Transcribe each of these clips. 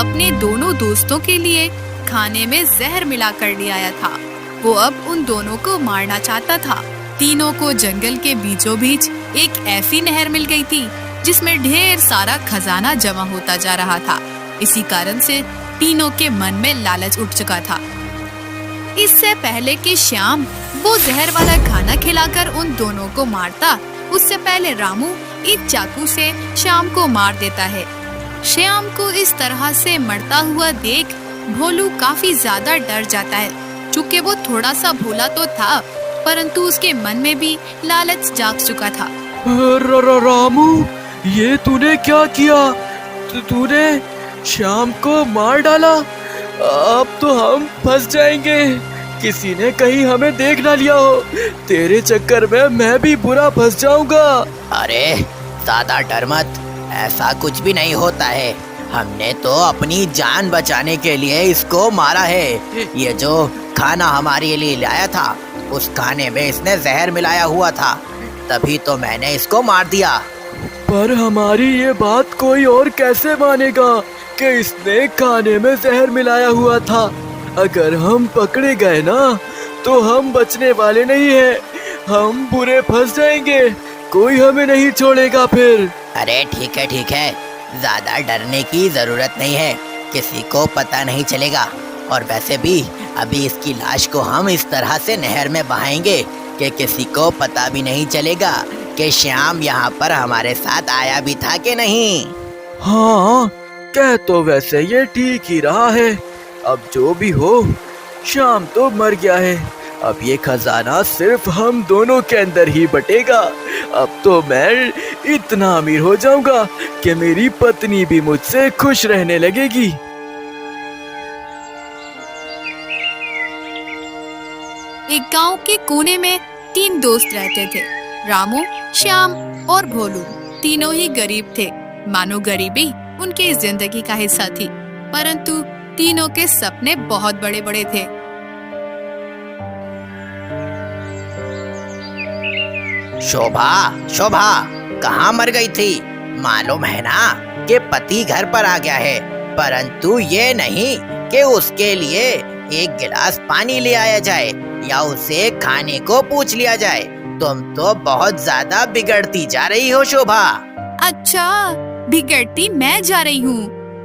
अपने दोनों दोस्तों के लिए खाने में जहर मिला कर ले आया था। वो अब उन दोनों को मारना चाहता था। तीनों को जंगल के बीचों बीच एक ऐसी नहर मिल गई थी जिसमें ढेर सारा खजाना जमा होता जा रहा था। इसी कारण से तीनों के मन में लालच उठ चुका था। इससे पहले कि श्याम वो जहर वाला खाना खिलाकर उन दोनों को मारता, उससे पहले रामू एक चाकू से श्याम को मार देता है। श्याम को इस तरह से मरता हुआ देख भोलू काफी ज्यादा डर जाता है। चूँकि वो थोड़ा सा भोला तो था, परंतु उसके मन में भी लालच जाग चुका था। रामू, ये तूने क्या किया? तूने श्याम को मार डाला। अब तो हम फंस जाएंगे। किसी ने कहीं हमें देख ना लिया हो। तेरे चक्कर में मैं भी बुरा फंस जाऊंगा। अरे ज्यादा डर मत, ऐसा कुछ भी नहीं होता है। हमने तो अपनी जान बचाने के लिए इसको मारा है। ये जो खाना हमारे लिए लाया था, उस खाने में इसने जहर मिलाया हुआ था, तभी तो मैंने इसको मार दिया। पर हमारी ये बात कोई और कैसे मानेगा कि इसने खाने में जहर मिलाया हुआ था? अगर हम पकड़े गए ना तो हम बचने वाले नहीं हैं। हम बुरे फंस जाएंगे, कोई हमें नहीं छोड़ेगा फिर। अरे ठीक है, ज्यादा डरने की जरूरत नहीं है, किसी को पता नहीं चलेगा। और वैसे भी अभी इसकी लाश को हम इस तरह से नहर में बहाएंगे कि किसी को पता भी नहीं चलेगा कि श्याम यहाँ पर हमारे साथ आया भी था कि नहीं। हाँ, कह तो वैसे ये ठीक ही रहा है। अब जो भी हो, श्याम तो मर गया है। अब ये खजाना सिर्फ हम दोनों के अंदर ही बटेगा। अब तो मैं इतना अमीर हो जाऊंगा कि मेरी पत्नी भी मुझसे खुश रहने लगेगी। एक गांव के कोने में 3 दोस्त रहते थे, रामू, श्याम और भोलू। तीनों ही गरीब थे, मानो गरीबी उनकी जिंदगी का हिस्सा थी। परंतु तीनों के सपने बहुत बड़े बड़े थे। शोभा कहाँ मर गई थी? मालूम है ना कि पति घर पर आ गया है, परंतु ये नहीं कि उसके लिए एक गिलास पानी ले आया जाए या उसे खाने को पूछ लिया जाए। तुम तो बहुत ज्यादा बिगड़ती जा रही हो शोभा। अच्छा, बिगड़ती मैं जा रही हूँ?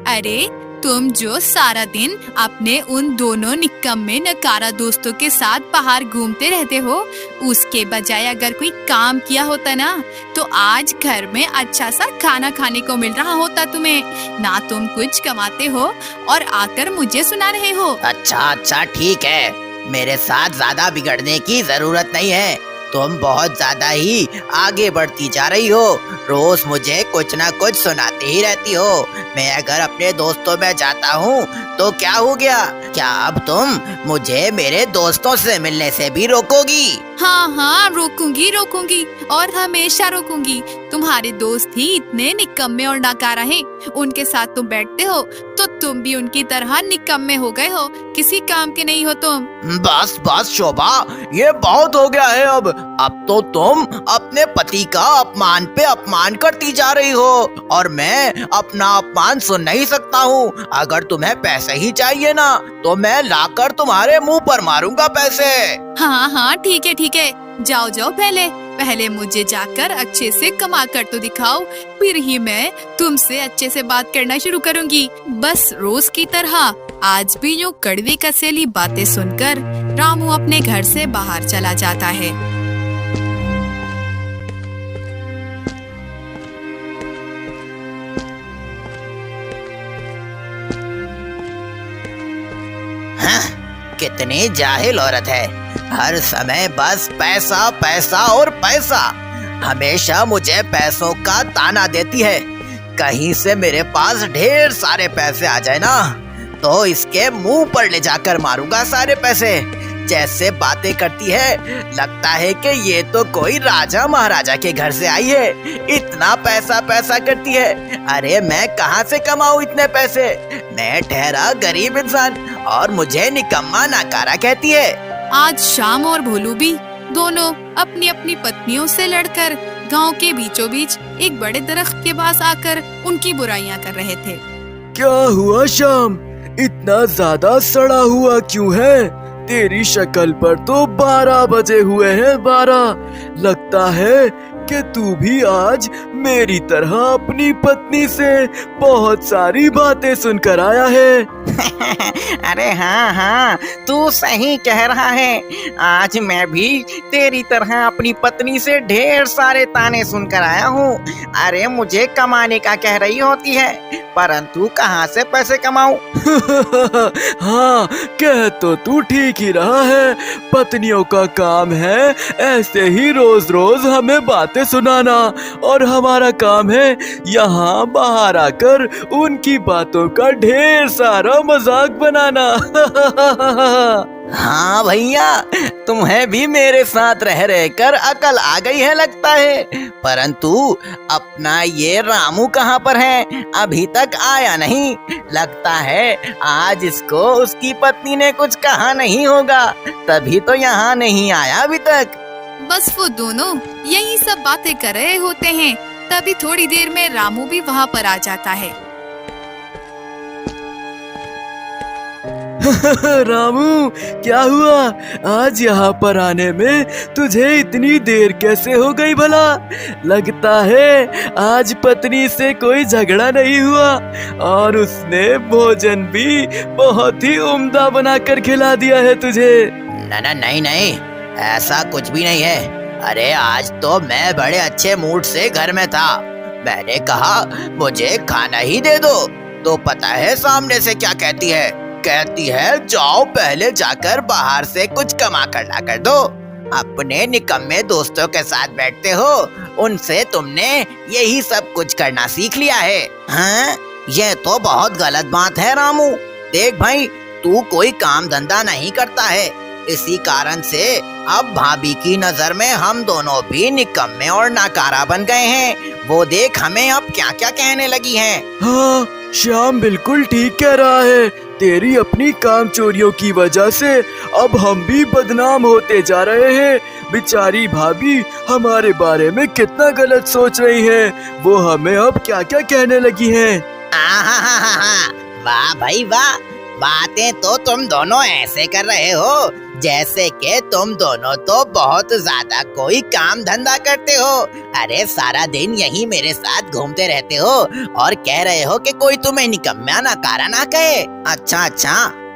अरे तुम जो सारा दिन अपने उन दोनों निकम्मे नकारा दोस्तों के साथ बाहर घूमते रहते हो, उसके बजाय अगर कोई काम किया होता ना तो आज घर में अच्छा सा खाना खाने को मिल रहा होता तुम्हें। ना तुम कुछ कमाते हो और आकर मुझे सुना रहे हो। अच्छा ठीक है, मेरे साथ ज्यादा बिगड़ने की जरूरत नहीं है। तुम बहुत ज्यादा ही आगे बढ़ती जा रही हो। रोज मुझे कुछ ना कुछ सुनाती ही रहती हो। मैं अगर अपने दोस्तों में जाता हूँ तो क्या हो गया? क्या अब तुम मुझे मेरे दोस्तों से मिलने से भी रोकोगी? हाँ, रोकूंगी और हमेशा रोकूंगी। तुम्हारे दोस्त ही इतने निकम्मे और नाकारा हैं। उनके साथ तुम बैठते हो तो तुम भी उनकी तरह निकम्मे हो गए हो, किसी काम के नहीं हो तुम। बस शोभा, ये बहुत हो गया है। अब तो तुम अपने पति का अपमान पे अपमान करती जा रही हो और मैं अपना अपमान सुन नहीं सकता हूँ। अगर तुम्हें पैसे ही चाहिए ना तो मैं लाकर तुम्हारे मुंह पर मारूंगा पैसे। हाँ, ठीक है, जाओ पहले मुझे जाकर अच्छे से कमा कर तो दिखाओ, फिर ही मैं तुमसे अच्छे से बात करना शुरू करूंगी। बस रोज की तरह आज भी यूं कड़वी कसेली बातें सुनकर रामू अपने घर से बाहर चला जाता है। कितनी जाहिल औरत है, हर समय बस पैसा और पैसा। हमेशा मुझे पैसों का ताना देती है। कहीं से मेरे पास ढेर सारे पैसे आ जाए ना तो इसके मुंह पर ले जाकर मारूंगा सारे पैसे। जैसे बातें करती है, लगता है कि ये तो कोई राजा महाराजा के घर से आई है। इतना पैसा करती है। अरे मैं कहाँ से कमाऊँ इतने पैसे? मैं ठहरा गरीब इंसान और मुझे निकम्मा नाकारा कहती है। आज श्याम और भोलू भी दोनों अपनी अपनी पत्नियों से लड़कर गांव के बीचों बीच एक बड़े दरख्त के पास आकर उनकी बुराइयां कर रहे थे। क्या हुआ श्याम, इतना ज्यादा सड़ा हुआ क्यों है? तेरी शक्ल पर तो 12 बजे हुए हैं 12। लगता है कि तू भी आज मेरी तरह अपनी पत्नी से बहुत सारी बातें सुनकर आया है। अरे हाँ हाँ, तू सही कह रहा है। आज मैं भी तेरी तरह अपनी पत्नी से ढेर सारे ताने सुनकर आया हूँ। अरे मुझे कमाने का कह रही होती है, परंतु कहाँ से पैसे कमाऊं? हाँ, कह तो तू ठीक ही रहा है। पत्नियों का काम है ऐसे ही रोज रोज हमें बातें सुनाना, और हमारा काम है यहाँ बाहर आकर उनकी बातों का ढेर सारा मजाक बनाना। हाँ भैया, तुम्हें भी मेरे साथ रह रहकर अकल आ गई है लगता है। परंतु अपना ये रामू कहाँ पर है? अभी तक आया नहीं। लगता है आज इसको उसकी पत्नी ने कुछ कहा नहीं होगा, तभी तो यहाँ नहीं आया अभी तक। बस वो दोनों यही सब बातें कर रहे होते हैं, तभी थोड़ी देर में रामू भी वहाँ पर आ जाता है। रामू, क्या हुआ? आज यहाँ पर आने में तुझे इतनी देर कैसे हो गई भला? लगता है आज पत्नी से कोई झगड़ा नहीं हुआ, और उसने भोजन भी बहुत ही उम्दा बनाकर खिला दिया है तुझे। नहीं नहीं, ऐसा कुछ भी नहीं है। अरे आज तो मैं बड़े अच्छे मूड से घर में था। मैंने कहा मुझे खाना ही दे दो, तो पता है सामने से क्या कहती है? कहती है जाओ पहले जाकर बाहर से कुछ कमा कर ला कर दो। अपने निकम्मे दोस्तों के साथ बैठते हो, उनसे तुमने यही सब कुछ करना सीख लिया है। हाँ, ये तो बहुत गलत बात है रामू। देख भाई, तू कोई काम धंधा नहीं करता है, इसी कारण से अब भाभी की नजर में हम दोनों भी निकम्मे और नाकारा बन गए हैं। वो देख हमें अब क्या क्या कहने लगी हैं। हाँ, श्याम बिल्कुल ठीक कह रहा है। तेरी अपनी काम चोरियों की वजह से अब हम भी बदनाम होते जा रहे हैं। बेचारी भाभी हमारे बारे में कितना गलत सोच रही है, वो हमें अब क्या क्या कहने लगी हैं। वाह भाई वाह, बातें तो तुम दोनों ऐसे कर रहे हो जैसे कि तुम दोनों तो बहुत ज्यादा कोई काम धंधा करते हो। अरे सारा दिन यही मेरे साथ घूमते रहते हो और कह रहे हो कि कोई तुम्हें निकम्मा नकारा ना कहे। अच्छा,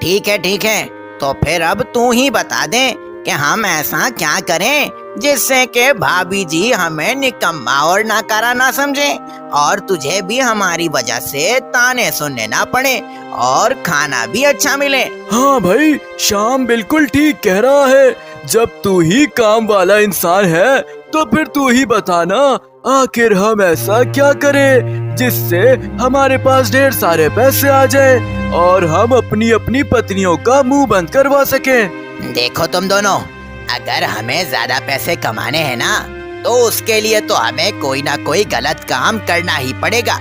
ठीक है, तो फिर अब तू ही बता दे कि हम ऐसा क्या करें जिससे कि भाभी जी हमें निकम्मा और नाकारा ना समझे, और तुझे भी हमारी वजह से ताने सुनने ना पड़े और खाना भी अच्छा मिले। हाँ भाई, श्याम बिल्कुल ठीक कह रहा है। जब तू ही काम वाला इंसान है तो फिर तू ही बताना, आखिर हम ऐसा क्या करें जिससे हमारे पास ढेर सारे पैसे आ जाए और हम अपनी अपनी पत्नियों का मुंह बंद करवा सकें। देखो तुम दोनों, अगर हमें ज्यादा पैसे कमाने हैं ना, तो उसके लिए तो हमें कोई ना कोई गलत काम करना ही पड़ेगा,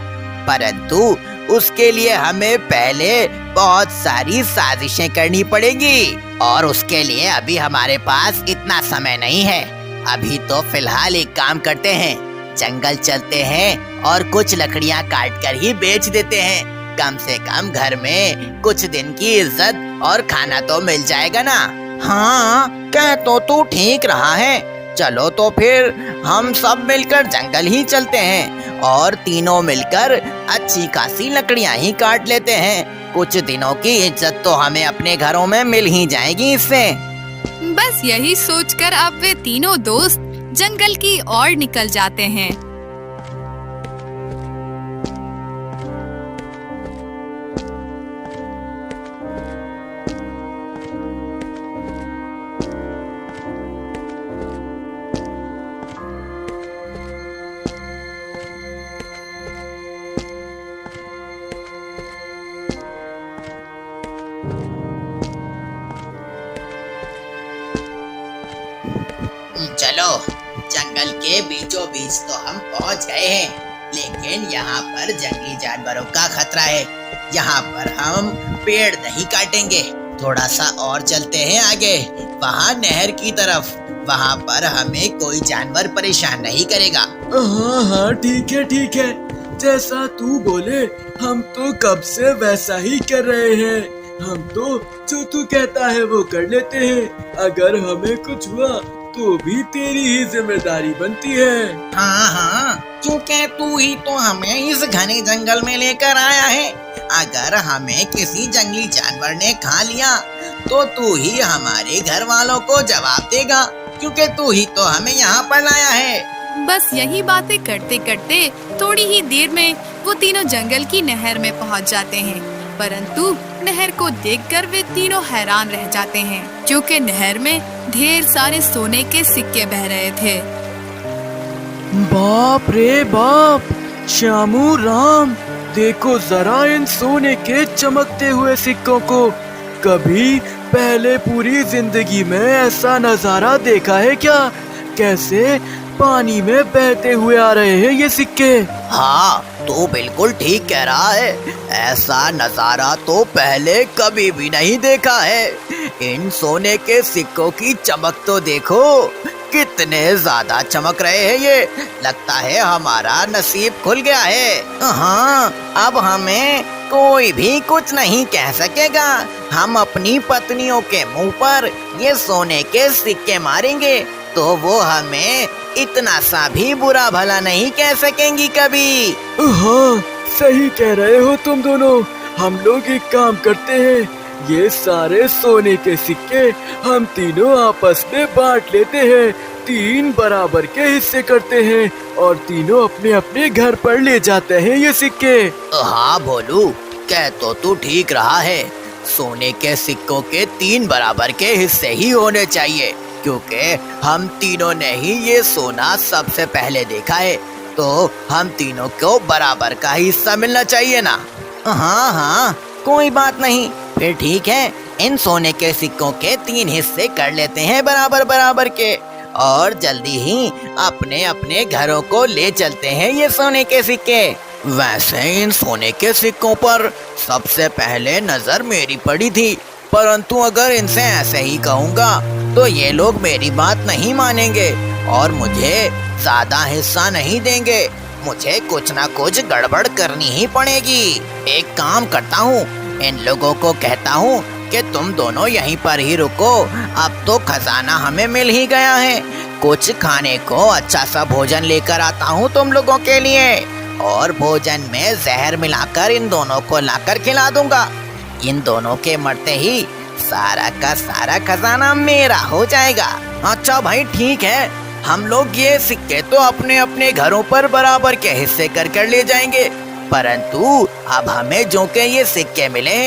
परंतु उसके लिए हमें पहले बहुत सारी साजिशें करनी पड़ेंगी, और उसके लिए अभी हमारे पास इतना समय नहीं है। अभी तो फिलहाल एक काम करते हैं, जंगल चलते हैं और कुछ लकड़ियां काट कर ही बेच देते हैं। कम से कम घर में कुछ दिन की इज्जत और खाना तो मिल जाएगा ना। हाँ, कह तो तू ठीक रहा है। चलो तो फिर हम सब मिलकर जंगल ही चलते हैं और तीनों मिलकर अच्छी खासी लकड़ियां ही काट लेते हैं। कुछ दिनों की इज्जत तो हमें अपने घरों में मिल ही जाएगी इससे। बस यही सोचकर अब वे तीनों दोस्त जंगल की ओर निकल जाते हैं। चलो, जंगल के बीचों बीच तो हम पहुंच गए हैं, लेकिन यहाँ पर जंगली जानवरों का खतरा है। यहाँ पर हम पेड़ नहीं काटेंगे, थोड़ा सा और चलते हैं आगे, वहाँ नहर की तरफ। वहाँ पर हमें कोई जानवर परेशान नहीं करेगा। हाँ, ठीक है। जैसा तू बोले हम तो कब से वैसा ही कर रहे हैं। हम तो जो तू कहता है वो कर लेते हैं। अगर हमें कुछ हुआ तो भी तेरी ही जिम्मेदारी बनती है। हाँ हाँ, क्योंकि तू ही तो हमें इस घने जंगल में लेकर आया है। अगर हमें किसी जंगली जानवर ने खा लिया तो तू ही हमारे घर वालों को जवाब देगा, क्योंकि तू ही तो हमें यहाँ पर लाया है। बस यही बातें करते करते थोड़ी ही देर में वो तीनों जंगल की नहर में पहुंच जाते हैं। परंतु नहर को देखकर वे तीनों हैरान रह जाते हैं, क्योंकि नहर में ढेर सारे सोने के सिक्के बह रहे थे। बाप रे बाप, श्यामू राम, देखो जरा इन सोने के चमकते हुए सिक्कों को। कभी पहले पूरी जिंदगी में ऐसा नजारा देखा है क्या? कैसे पानी में बहते हुए आ रहे हैं ये सिक्के। हाँ, तू बिल्कुल ठीक कह रहा है। ऐसा नजारा तो पहले कभी भी नहीं देखा है। इन सोने के सिक्कों की चमक तो देखो, कितने ज्यादा चमक रहे हैं ये। लगता है हमारा नसीब खुल गया है। हाँ, अब हमें कोई भी कुछ नहीं कह सकेगा। हम अपनी पत्नियों के मुंह पर ये सोने के सिक्के मारेंगे तो वो हमें इतना सा भी बुरा भला नहीं कह सकेंगी कभी। हाँ, सही कह रहे हो तुम दोनों। हम लोग एक काम करते हैं, ये सारे सोने के सिक्के हम तीनों आपस में बांट लेते हैं। 3 बराबर के हिस्से करते हैं और तीनों अपने अपने घर पर ले जाते हैं ये सिक्के। हाँ भोलू, कह तो तू ठीक रहा है। सोने के सिक्कों के 3 बराबर के हिस्से ही होने चाहिए, क्योंकि हम तीनों ने ही ये सोना सबसे पहले देखा है, तो हम तीनों को बराबर का हिस्सा मिलना चाहिए ना। हाँ हाँ, कोई बात नहीं, फिर ठीक है। इन सोने के सिक्कों के 3 हिस्से कर लेते हैं बराबर बराबर के, और जल्दी ही अपने अपने घरों को ले चलते हैं ये सोने के सिक्के। वैसे इन सोने के सिक्कों पर सबसे पहले नजर मेरी पड़ी थी, परंतु अगर इनसे ऐसे ही कहूँगा तो ये लोग मेरी बात नहीं मानेंगे और मुझे ज्यादा हिस्सा नहीं देंगे। मुझे कुछ ना कुछ गड़बड़ करनी ही पड़ेगी। एक काम करता हूँ, इन लोगों को कहता हूँ कि तुम दोनों यहीं पर ही रुको। अब तो खजाना हमें मिल ही गया है। कुछ खाने को अच्छा सा भोजन लेकर आता हूँ तुम लोगों के लिए, और भोजन में जहर मिलाकर इन दोनों को लाकर खिला दूंगा। इन दोनों के मरते ही सारा का सारा खजाना मेरा हो जाएगा। अच्छा भाई, ठीक है, हम लोग ये सिक्के तो अपने अपने घरों पर बराबर के हिस्से कर ले जाएंगे, परंतु अब हमें जो के ये सिक्के मिले,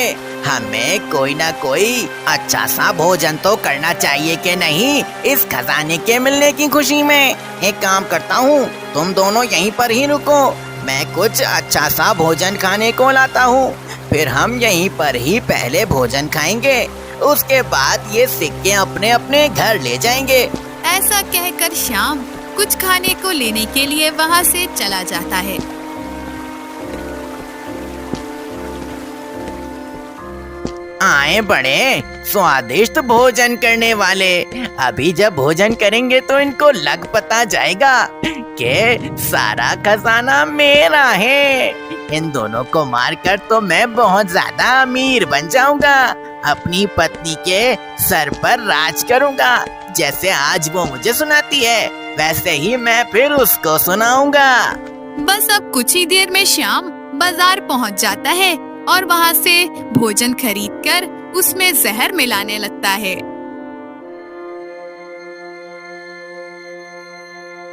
हमें कोई ना कोई अच्छा सा भोजन तो करना चाहिए कि नहीं इस खजाने के मिलने की खुशी में। एक काम करता हूँ, तुम दोनों यहीं पर ही रुको, मैं कुछ अच्छा सा भोजन खाने को लाता हूँ। फिर हम यहीं पर ही पहले भोजन खाएंगे, उसके बाद ये सिक्के अपने अपने घर ले जाएंगे। ऐसा कहकर श्याम कुछ खाने को लेने के लिए वहाँ से चला जाता है। आए बड़े स्वादिष्ट भोजन करने वाले, अभी जब भोजन करेंगे तो इनको लग पता जाएगा कि सारा खजाना मेरा है। इन दोनों को मारकर तो मैं बहुत ज्यादा अमीर बन जाऊंगा, अपनी पत्नी के सर पर राज करूंगा। जैसे आज वो मुझे सुनाती है, वैसे ही मैं फिर उसको सुनाऊंगा। बस अब कुछ ही देर में श्याम बाजार पहुंच जाता है और वहाँ से भोजन खरीदकर उसमें जहर मिलाने लगता है।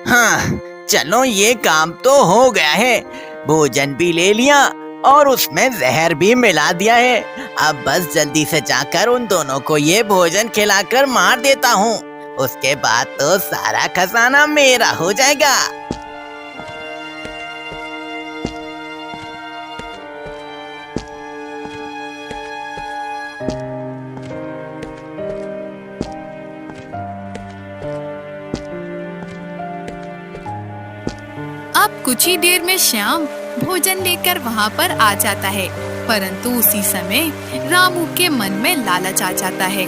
हाँ, चलो ये काम तो हो गया है। भोजन भी ले लिया और उसमें जहर भी मिला दिया है। अब बस जल्दी से जाकर उन दोनों को ये भोजन खिलाकर मार देता हूँ, उसके बाद तो सारा खजाना मेरा हो जाएगा। अब कुछ ही देर में श्याम भोजन लेकर वहाँ पर आ जाता है, परंतु उसी समय रामू के मन में लालच आ जाता है।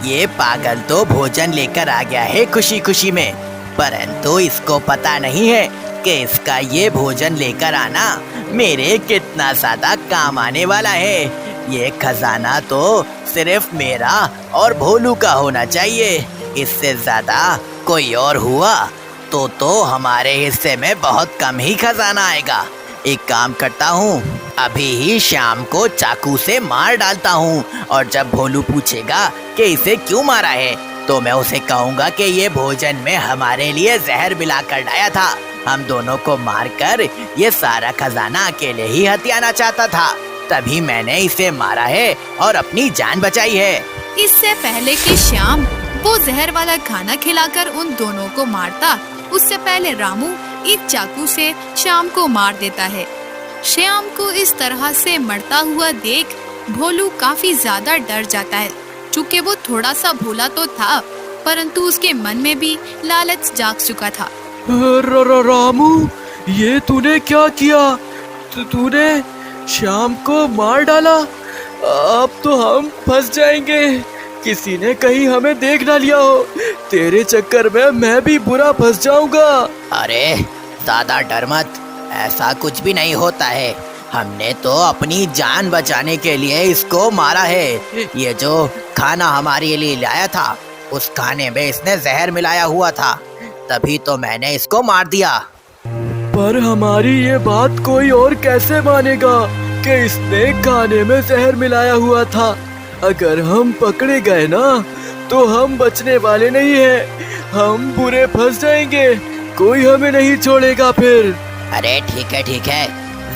ये पागल तो भोजन लेकर आ गया है खुशी खुशी में, परंतु इसको पता नहीं है कि इसका ये भोजन लेकर आना मेरे कितना ज्यादा काम आने वाला है। ये खजाना तो सिर्फ मेरा और भोलू का होना चाहिए। इससे ज्यादा कोई और हुआ तो हमारे हिस्से में बहुत कम ही खजाना आएगा। एक काम करता हूँ, अभी ही शाम को चाकू से मार डालता हूँ और जब भोलू पूछेगा कि इसे क्यों मारा है तो मैं उसे कहूँगा कि ये भोजन में हमारे लिए जहर मिलाकर लाया था। हम दोनों को मारकर ये सारा खजाना अकेले ही हथियाना चाहता था, तभी मैंने इसे मारा है और अपनी जान बचाई है। इससे पहले कि श्याम वो जहर वाला खाना खिलाकर उन दोनों को मारता, उससे पहले रामू एक चाकू से श्याम को मार देता है। श्याम को इस तरह से मरता हुआ देख भोलू काफी ज्यादा डर जाता है। चूँकि वो थोड़ा सा भोला तो था, परंतु उसके मन में भी लालच जाग चुका था। रामू, ये तूने क्या किया? तूने श्याम को मार डाला। अब तो हम फंस जाएंगे। किसी ने कहीं हमें देख ना लिया हो। तेरे चक्कर में मैं भी बुरा फंस जाऊंगा। अरे ज्यादा डर मत, ऐसा कुछ भी नहीं होता है। हमने तो अपनी जान बचाने के लिए इसको मारा है। ये जो खाना हमारे लिए लाया था, उस खाने में इसने जहर मिलाया हुआ था, तभी तो मैंने इसको मार दिया। पर हमारी ये बात कोई और कैसे मानेगा कि इसने खाने में जहर मिलाया हुआ था? अगर हम पकड़े गए ना तो हम बचने वाले नहीं हैं। हम बुरे फंस जाएंगे, कोई हमें नहीं छोड़ेगा फिर। अरे ठीक है,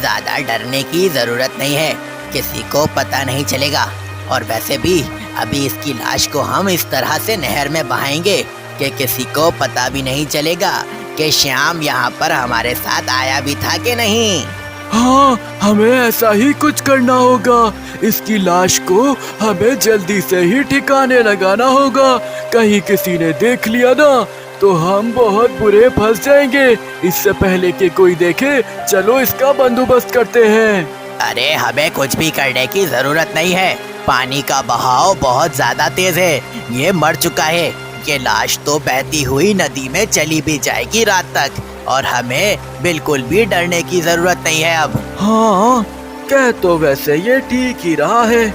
ज्यादा डरने की जरूरत नहीं है, किसी को पता नहीं चलेगा। और वैसे भी अभी इसकी लाश को हम इस तरह से नहर में बहाएंगे कि किसी को पता भी नहीं चलेगा कि श्याम यहाँ पर हमारे साथ आया भी था कि नहीं। हाँ, हमें ऐसा ही कुछ करना होगा। इसकी लाश को हमें जल्दी से ही ठिकाने लगाना होगा। कहीं किसी ने देख लिया ना तो हम बहुत बुरे फंस जाएंगे। इससे पहले कि कोई देखे, चलो इसका बंदोबस्त करते हैं। अरे हमें कुछ भी करने की जरूरत नहीं है। पानी का बहाव बहुत ज्यादा तेज है, ये मर चुका है। ये लाश तो बहती हुई नदी में चली भी जाएगी रात तक, और हमें बिल्कुल भी डरने की जरूरत नहीं है अब। हाँ, कह तो वैसे ये ठीक ही रहा है।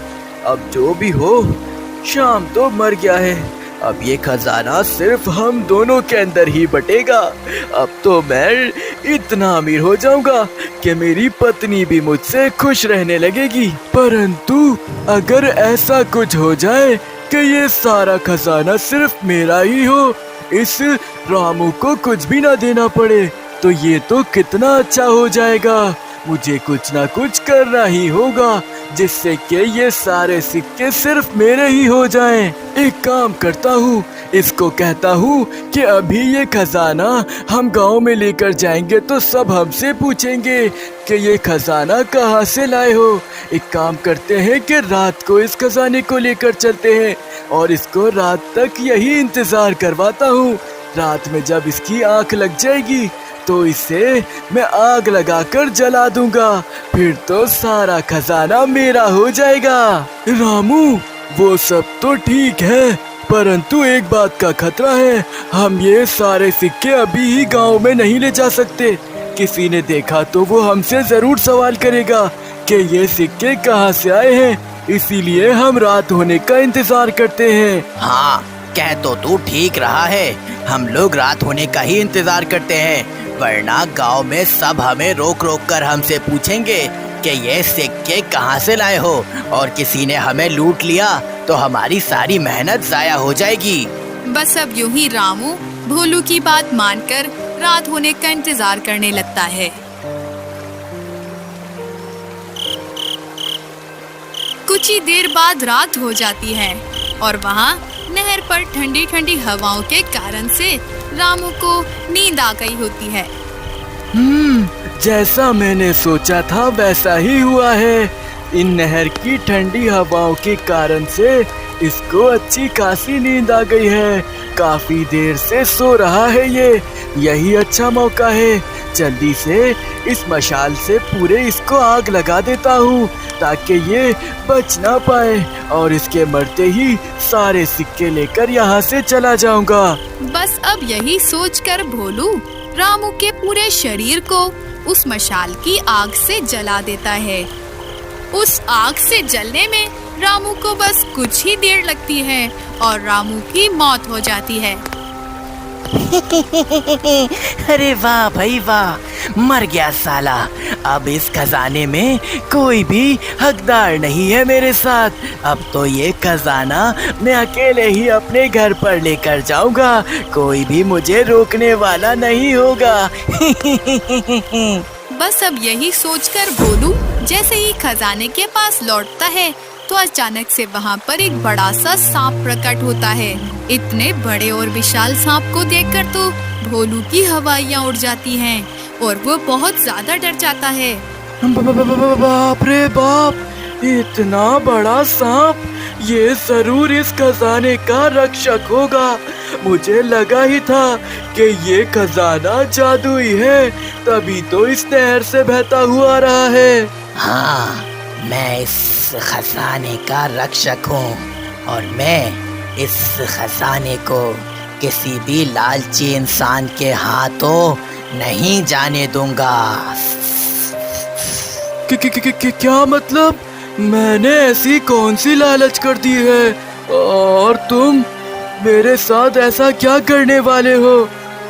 अब जो भी हो, श्याम तो मर गया है। अब ये खजाना सिर्फ हम दोनों के अंदर ही बटेगा। अब तो मैं इतना अमीर हो जाऊंगा कि मेरी पत्नी भी मुझसे खुश रहने लगेगी। परंतु अगर ऐसा कुछ हो जाए कि ये सारा खजाना सिर्फ मेरा ही हो, इस रामू को कुछ भी ना देना पड़े, तो ये तो कितना अच्छा हो जाएगा। मुझे कुछ ना कुछ करना ही होगा जिससे कि ये सारे सिक्के सिर्फ मेरे ही हो जाएं। एक काम करता हूँ, इसको कहता हूँ कि अभी ये खजाना हम गांव में लेकर जाएंगे तो सब हमसे पूछेंगे कि ये खजाना कहाँ से लाए हो। एक काम करते हैं कि रात को इस खजाने को लेकर चलते हैं और इसको रात तक यही इंतजार करवाता हूँ। रात में जब इसकी आंख लग जाएगी तो इसे मैं आग लगाकर जला दूंगा, फिर तो सारा खजाना मेरा हो जाएगा। रामू, वो सब तो ठीक है, परंतु एक बात का खतरा है। हम ये सारे सिक्के अभी ही गांव में नहीं ले जा सकते। किसी ने देखा तो वो हमसे जरूर सवाल करेगा कि ये सिक्के कहाँ से आए हैं। इसीलिए हम रात होने का इंतजार करते हैं। हाँ, कह तो तू ठीक रहा है। हम लोग रात होने का ही इंतजार करते हैं, वरना गांव में सब हमें रोक रोक कर हमसे पूछेंगे कि ये सिक्के कहाँ से लाए हो, और किसी ने हमें लूट लिया तो हमारी सारी मेहनत जाया हो जाएगी। बस अब यूं ही रामू भोलू की बात मानकर रात होने का इंतजार करने लगता है। कुछ ही देर बाद रात हो जाती है और वहाँ नहर पर ठंडी ठंडी हवाओं के कारण से रामू को नींद आ गई होती है। जैसा मैंने सोचा था वैसा ही हुआ है। इन नहर की ठंडी हवाओं के कारण से इसको अच्छी खासी नींद आ गई है। काफी देर से सो रहा है ये, यही अच्छा मौका है। जल्दी से इस मशाल से पूरे इसको आग लगा देता हूँ ताकि ये बच ना पाए, और इसके मरते ही सारे सिक्के लेकर यहाँ से चला जाऊंगा। बस अब यही सोचकर भोलू रामू के पूरे शरीर को उस मशाल की आग से जला देता है। उस आग से जलने में रामू को बस कुछ ही देर लगती है और रामू की मौत हो जाती है। अरे वाह भाई वाह, मर गया साला। अब इस खजाने में कोई भी हकदार नहीं है मेरे साथ। अब तो ये खजाना मैं अकेले ही अपने घर पर लेकर जाऊंगा, कोई भी मुझे रोकने वाला नहीं होगा। बस अब यही सोचकर भोलू जैसे ही खजाने के पास लौटता है तो अचानक से वहाँ पर एक बड़ा सा सांप प्रकट होता है। इतने बड़े और विशाल सांप को देखकर तो भोलू की हवाइयाँ उड़ जाती हैं और वो बहुत ज्यादा डर जाता है। बाप रे बाप, इतना बड़ा सांप! ये जरूर इस खजाने का रक्षक होगा। मुझे लगा ही था कि ये खजाना जादुई है, तभी तो इस नहर से बहता हुआ आ रहा है। हाँ, मैं इस खजाने का रक्षक हूँ और मैं इस खजाने को किसी भी लालची इंसान के हाथों नहीं जाने दूंगा। क्या मतलब? मैंने ऐसी कौन सी लालच कर दी है? और तुम मेरे साथ ऐसा क्या करने वाले हो?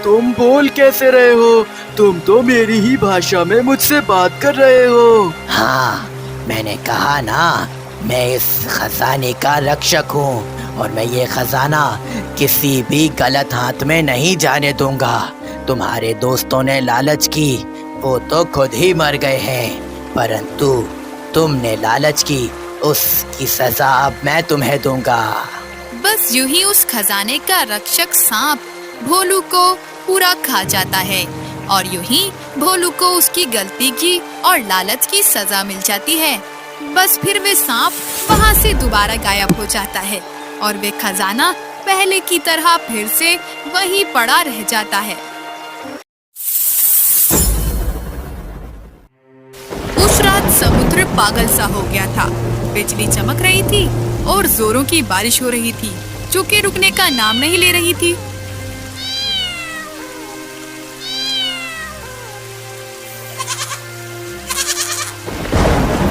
तुम बोल कैसे रहे हो? तुम तो मेरी ही भाषा में मुझसे बात कर रहे हो। हाँ, मैंने कहा ना, मैं इस खजाने का रक्षक हूँ और मैं ये खजाना किसी भी गलत हाथ में नहीं जाने दूंगा। तुम्हारे दोस्तों ने लालच की, वो तो खुद ही मर गए हैं, परंतु तुमने लालच की, उसकी सजा अब मैं तुम्हें दूंगा। बस यूं ही उस खजाने का रक्षक सांप भोलू को पूरा खा जाता है और यूं ही भोलू को उसकी गलती की और लालच की सजा मिल जाती है। बस फिर वे सांप वहाँ से दोबारा गायब हो जाता है और वे खजाना पहले की तरह फिर से वहीं पड़ा रह जाता है। उस रात समुद्र पागल सा हो गया था। बिजली चमक रही थी और जोरों की बारिश हो रही थी, जो कि रुकने का नाम नहीं ले रही थी।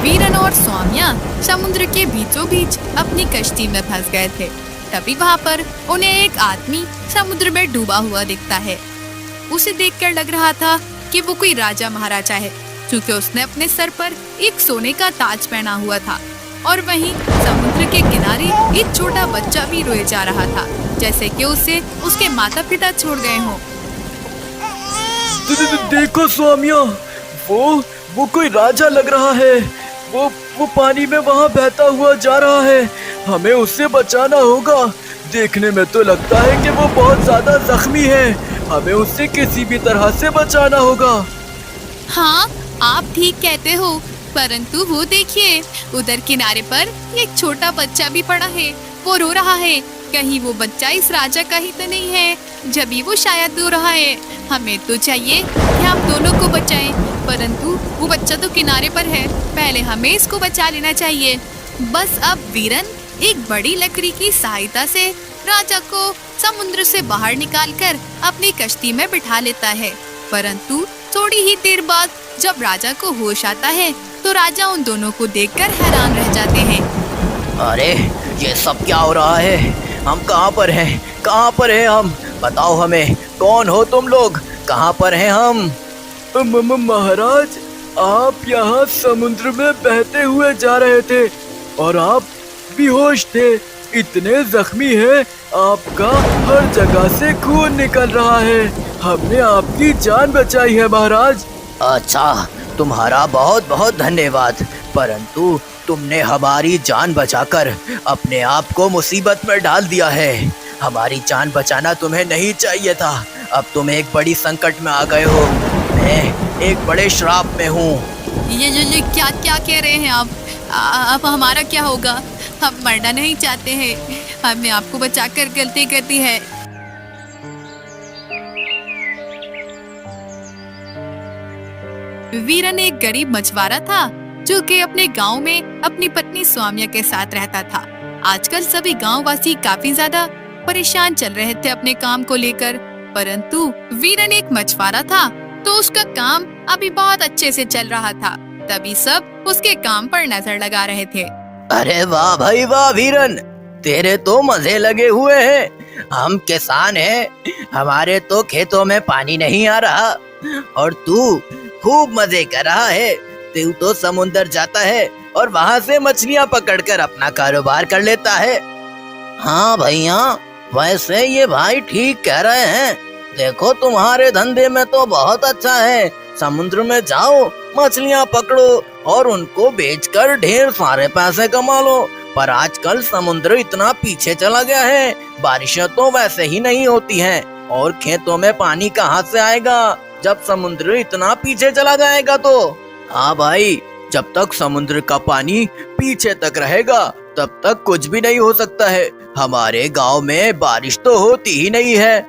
वीरन और स्वामिया समुद्र के बीचों बीच अपनी कश्ती में फंस गए थे। तभी वहाँ पर उन्हें एक आदमी समुद्र में डूबा हुआ दिखता है। उसे देखकर लग रहा था कि वो कोई राजा महाराजा है, क्योंकि उसने अपने सर पर एक सोने का ताज पहना हुआ था और वहीं समुद्र के किनारे एक छोटा बच्चा भी रोए जा रहा था, जैसे कि उसे उसके माता पिता छोड़ गए हों। देखो स्वामिया, वो कोई राजा लग रहा है। वो पानी में वहाँ बहता हुआ जा रहा है। हमें उससे बचाना होगा। देखने में तो लगता है कि वो बहुत ज्यादा जख्मी है। हमें उससे किसी भी तरह से बचाना होगा। हाँ, आप ठीक कहते हो, परंतु वो देखिए, उधर किनारे पर एक छोटा बच्चा भी पड़ा है। वो रो रहा है। कहीं वो बच्चा इस राजा का ही तो नहीं है, जब भी वो शायद रो रहा है। हमें तो चाहिए कि हम दोनों को बचाएं, परंतु वो बच्चा तो किनारे पर है। पहले हमें इसको बचा लेना चाहिए। बस अब वीरन एक बड़ी लकड़ी की सहायता से राजा को समुद्र से बाहर निकालकर अपनी कश्ती में बिठा लेता है। परंतु थोड़ी ही देर बाद जब राजा को होश आता है तो राजा उन दोनों को देखकर हैरान रह जाते हैं। अरे, ये सब क्या हो रहा है? हम कहाँ पर हैं? कहाँ पर हैं हम? बताओ हमें, कौन हो तुम लोग? कहाँ पर हैं हम? महाराज, आप यहाँ समुद्र में बहते हुए जा रहे थे और आप बेहोश थे। इतने जख्मी हैं, आपका हर जगह से खून निकल रहा है। हमने आपकी जान बचाई है महाराज। अच्छा, तुम्हारा बहुत बहुत धन्यवाद, परंतु तुमने हमारी जान बचाकर अपने आप को मुसीबत में डाल दिया है। हमारी जान बचाना तुम्हें नहीं चाहिए था। अब तुम एक बड़ी संकट में आ गए हो। मैं एक बड़े श्राप में हूँ। ये क्या क्या कह रहे हैं आप? अब हमारा क्या होगा? हम मरना नहीं चाहते हैं। हमने आपको बचाकर गलती कर दी है। वीरन एक गरीब मछुआरा था जो कि अपने गांव में अपनी पत्नी स्वामिया के साथ रहता था। आजकल सभी गांववासी काफी ज्यादा परेशान चल रहे थे अपने काम को लेकर, परंतु वीरन एक मछुआरा था, तो उसका काम अभी बहुत अच्छे से चल रहा था। तभी सब उसके काम पर नजर लगा रहे थे। अरे वाह भाई वाह वीरन, तेरे तो मजे लगे हुए हैं। हम किसान हैं, हमारे तो खेतों में पानी नहीं आ रहा और तू खूब मजे कर रहा है। तू तो समुंदर जाता है और वहाँ से मछलियाँ पकड़कर अपना कारोबार कर लेता है। हाँ भैया, वैसे ये भाई ठीक कह रहे हैं। देखो तुम्हारे धंधे में तो बहुत अच्छा है। समुद्र में जाओ, मछलियाँ पकड़ो और उनको बेचकर ढेर सारे पैसे कमा लो। पर आजकल समुद्र इतना पीछे चला गया है, बारिशें तो वैसे ही नहीं होती हैं और खेतों में पानी कहाँ से आएगा जब समुद्र इतना पीछे चला जाएगा। तो हाँ भाई, जब तक समुद्र का पानी पीछे तक रहेगा तब तक कुछ भी नहीं हो सकता है। हमारे गांव में बारिश तो होती ही नहीं है,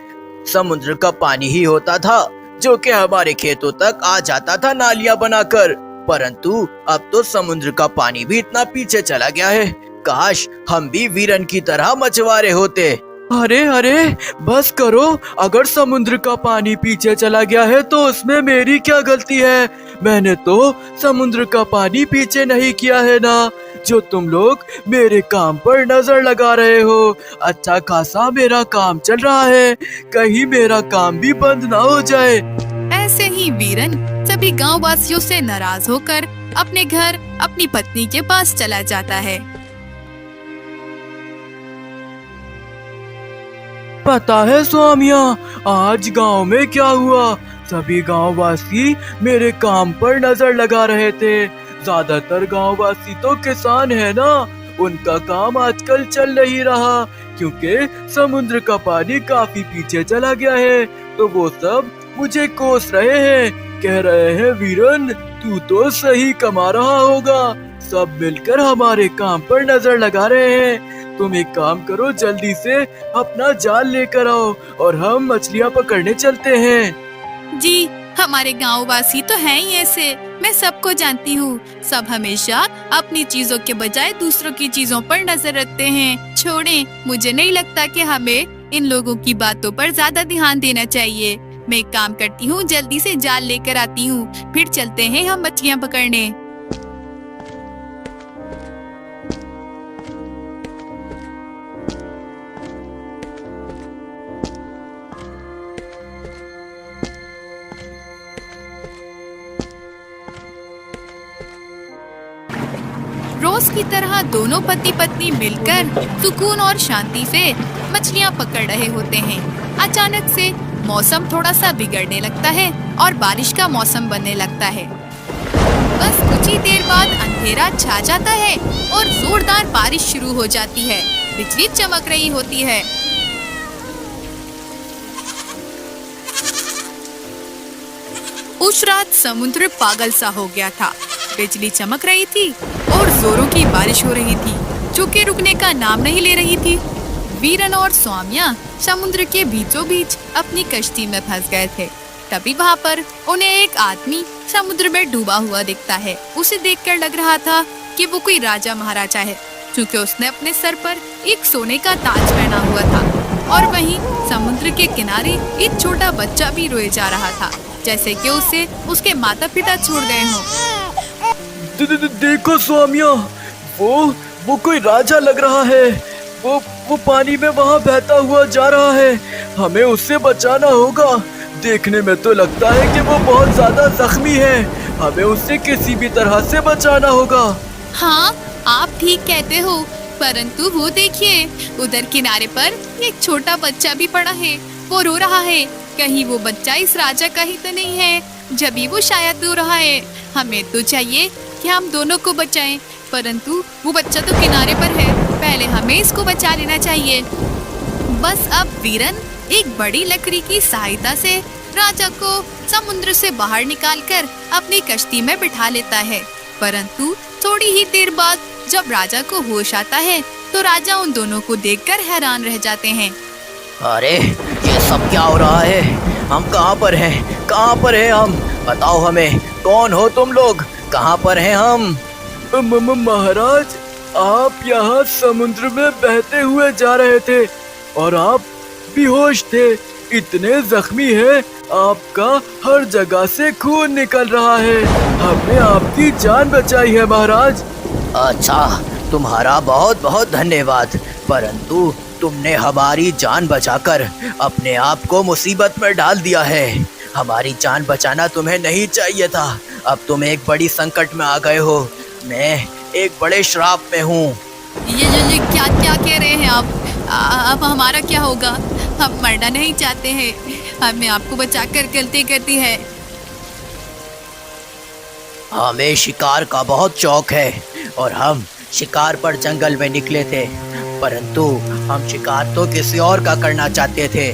समुद्र का पानी ही होता था जो कि हमारे खेतों तक आ जाता था नालियां बनाकर। परंतु अब तो समुद्र का पानी भी इतना पीछे चला गया है। काश हम भी वीरन की तरह मछुआरे होते। अरे अरे बस करो, अगर समुद्र का पानी पीछे चला गया है तो उसमें मेरी क्या गलती है? मैंने तो समुद्र का पानी पीछे नहीं किया है ना। जो तुम लोग मेरे काम पर नजर लगा रहे हो, अच्छा खासा मेरा काम चल रहा है, कहीं मेरा काम भी बंद ना हो जाए। ऐसे ही वीरन सभी गांव वासियों से नाराज होकर अपने घर अपनी पत्नी के पास चला जाता है। पता है स्वामिया, आज गांव में क्या हुआ? सभी गांववासी मेरे काम पर नजर लगा रहे थे। ज्यादातर गांववासी तो किसान है ना, उनका काम आजकल चल नहीं रहा क्योंकि समुद्र का पानी काफी पीछे चला गया है। तो वो सब मुझे कोस रहे हैं, कह रहे हैं वीरन तू तो सही कमा रहा होगा। सब मिलकर हमारे काम पर नजर लगा रहे हैं। तुम एक काम करो, जल्दी से अपना जाल लेकर आओ और हम मछलियाँ पकड़ने चलते हैं। जी, हमारे गाँव वासी तो हैं ही ऐसे, मैं सबको जानती हूँ। सब हमेशा अपनी चीजों के बजाय दूसरों की चीजों पर नजर रखते हैं। छोड़ें, मुझे नहीं लगता कि हमें इन लोगों की बातों पर ज्यादा ध्यान देना चाहिए। मैं एक काम करती हूँ, जल्दी से जाल लेकर आती हूँ, फिर चलते हैं हम मछलियाँ पकड़ने। रोज की तरह दोनों पति पत्नी मिलकर सुकून और शांति से मछलियाँ पकड़ रहे होते हैं। अचानक से मौसम थोड़ा सा बिगड़ने लगता है और बारिश का मौसम बनने लगता है। बस कुछ ही देर बाद अंधेरा छा जाता है और जोरदार बारिश शुरू हो जाती है। बिजली चमक रही होती है। उस रात समुद्र पागल सा हो गया था। बिजली चमक रही थी और जोरों की बारिश हो रही थी जो कि रुकने का नाम नहीं ले रही थी। वीरन और स्वामिया समुद्र के बीचों बीच अपनी कश्ती में फंस गए थे। तभी वहाँ पर उन्हें एक आदमी समुद्र में डूबा हुआ दिखता है। उसे देखकर लग रहा था कि वो कोई राजा महाराजा है, क्योंकि उसने अपने सर पर एक सोने का ताज पहना हुआ था। और वहीं समुद्र के किनारे एक छोटा बच्चा भी रोए जा रहा था, जैसे कि उसे उसके माता पिता छोड़ गए हों। देखो स्वामिया, वो कोई राजा लग रहा है। वो पानी में वहाँ बहता हुआ जा रहा है। हमें उससे बचाना होगा। देखने में तो लगता है कि वो बहुत ज्यादा जख्मी है। हमें उससे किसी भी तरह से बचाना होगा। हाँ, आप ठीक कहते हो, परंतु वो देखिए, उधर किनारे पर एक छोटा बच्चा भी पड़ा है। वो रो रहा है। कहीं वो बच्चा इस राजा का ही तो नहीं है, जब भी वो शायद रो रहा है। हमें तो चाहिए कि हम दोनों को बचाएं, परंतु वो बच्चा तो किनारे पर है। पहले हमें इसको बचा लेना चाहिए। बस अब वीरन एक बड़ी लकड़ी की सहायता से राजा को समुद्र से बाहर निकालकर अपनी कश्ती में बिठा लेता है। परंतु थोड़ी ही देर बाद जब राजा को होश आता है तो राजा उन दोनों को देखकर हैरान रह जाते हैं। अरे ये सब क्या हो रहा है? हम कहाँ पर हैं? कहाँ पर हैं हम? बताओ हमें, कौन हो तुम लोग? कहाँ पर हैं हम? महाराज, आप यहाँ समुद्र में बहते हुए जा रहे थे और आप बेहोश थे। इतने जख्मी हैं, आपका हर जगह से खून निकल रहा है। हमने आपकी जान बचाई है महाराज। अच्छा, तुम्हारा बहुत बहुत धन्यवाद, परंतु तुमने हमारी जान बचाकर अपने आप को मुसीबत में डाल दिया है। हमारी जान बचाना तुम्हें नहीं चाहिए था। अब तुम एक बड़ी संकट में आ गए हो। मैं एक बड़े श्राप में हूँ। ये क्या क्या कह रहे हैं आप? अब हमारा क्या होगा? हम मरना नहीं चाहते हैं, हमें आपको बचाकर गलती करती है। हमें शिकार का बहुत शौक है और हम शिकार पर जंगल में निकले थे, परंतु हम शिकार तो किसी और का करना चाहते थे।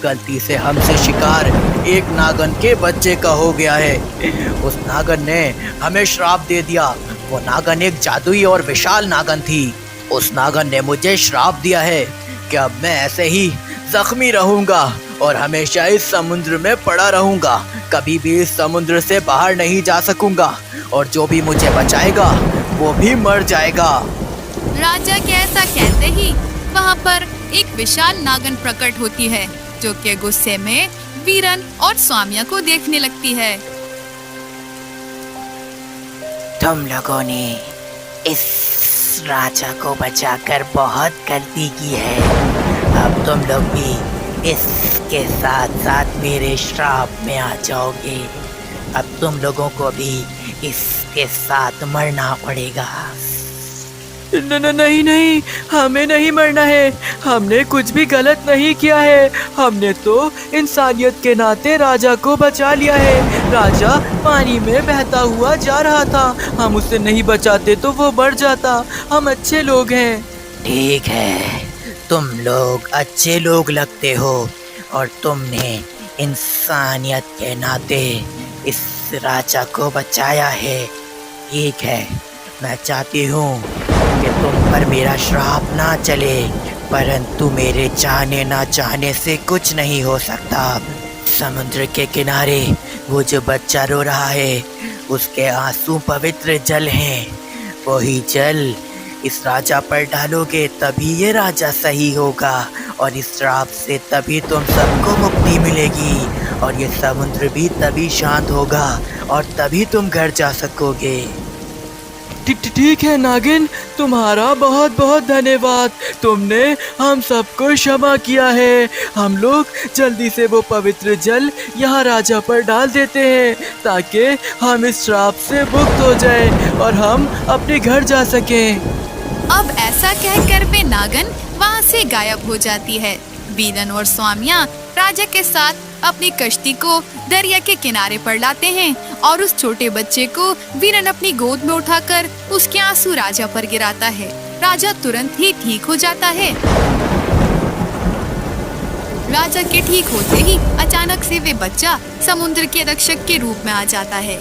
गलती से हमसे शिकार एक नागन के बच्चे का हो गया है। उस नागन ने हमें श्राप दे दिया। वो नागन एक जादुई और विशाल नागन थी। उस नागन ने मुझे श्राप दिया है कि अब मैं ऐसे ही जख्मी रहूंगा और हमेशा इस समुद्र में पड़ा रहूंगा। कभी भी इस समुद्र से बाहर नहीं जा सकूंगा और जो भी मुझे बचाएगा वो भी मर जाएगा। राजा के ऐसा कहते ही वहाँ पर एक विशाल नागन प्रकट होती है, जो कि गुस्से में वीरन और स्वामिया को देखने लगती है। तुम लोगों ने इस राजा को बचाकर बहुत गलती की है। अब तुम लोग भी इसके साथ साथ मेरे श्राप में आ जाओगे। अब तुम लोगों को भी इसके साथ मरना पड़ेगा। नहीं नहीं, हमें नहीं मरना है। हमने कुछ भी गलत नहीं किया है। हमने तो इंसानियत के नाते राजा को बचा लिया है। राजा पानी में बहता हुआ जा रहा था, हम उसे नहीं बचाते तो वो मर जाता। हम अच्छे लोग हैं। ठीक है, तुम लोग अच्छे लोग लगते हो और तुमने इंसानियत के नाते इस राजा को बचाया है। ठीक है, मैं चाहती हूँ कि तुम पर मेरा श्राप ना चले, परंतु मेरे चाहने ना चाहने से कुछ नहीं हो सकता। समुद्र के किनारे वो जो बच्चा रो रहा है, उसके आंसू पवित्र जल हैं। वही जल इस राजा पर डालोगे तभी ये राजा सही होगा और इस श्राप से तभी तुम सबको मुक्ति मिलेगी और ये समुद्र भी तभी शांत होगा और तभी तुम घर जा सकोगे। ठीक है नागिन, तुम्हारा बहुत बहुत धन्यवाद। तुमने हम सबको क्षमा किया है। हम लोग जल्दी से वो पवित्र जल यहाँ राजा पर डाल देते हैं ताकि हम इस श्राप से मुक्त हो जाएं और हम अपने घर जा सकें। अब ऐसा कहकर वे नागन वहाँ से गायब हो जाती है। वीरन और स्वामिया राजा के साथ अपनी कश्ती को दरिया के किनारे पर लाते हैं और उस छोटे बच्चे को वीरन अपनी गोद में उठाकर उसके आंसू राजा पर गिराता है। राजा तुरंत ही ठीक हो जाता है। राजा के ठीक होते ही अचानक से वे बच्चा समुद्र के रक्षक के रूप में आ जाता है।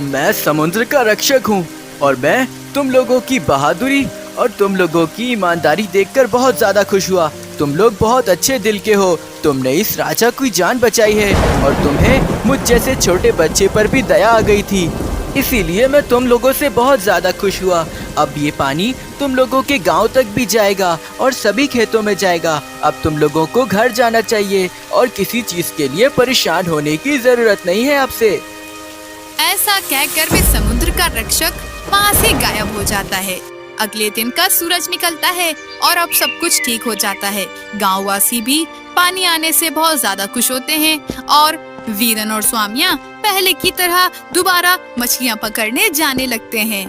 मैं समुद्र का रक्षक हूँ और मैं तुम लोगों की बहादुरी और तुम लोगों की ईमानदारी देखकर बहुत ज्यादा खुश हुआ। तुम लोग बहुत अच्छे दिल के हो। तुमने इस राजा की जान बचाई है और तुम्हें मुझ जैसे छोटे बच्चे पर भी दया आ गई थी, इसीलिए मैं तुम लोगों से बहुत ज्यादा खुश हुआ। अब ये पानी तुम लोगों के गांव तक भी जाएगा और सभी खेतों में जाएगा। अब तुम लोगों को घर जाना चाहिए और किसी चीज के लिए परेशान होने की जरूरत नहीं है आपसे। ऐसा कहकर वे समुद्र का रक्षक वहाँ से गायब हो जाता है। अगले दिन का सूरज निकलता है और अब सब कुछ ठीक हो जाता है। गांववासी भी पानी आने से बहुत ज्यादा खुश होते हैं और वीरन और स्वामिया पहले की तरह दोबारा मछलियाँ पकड़ने जाने लगते हैं।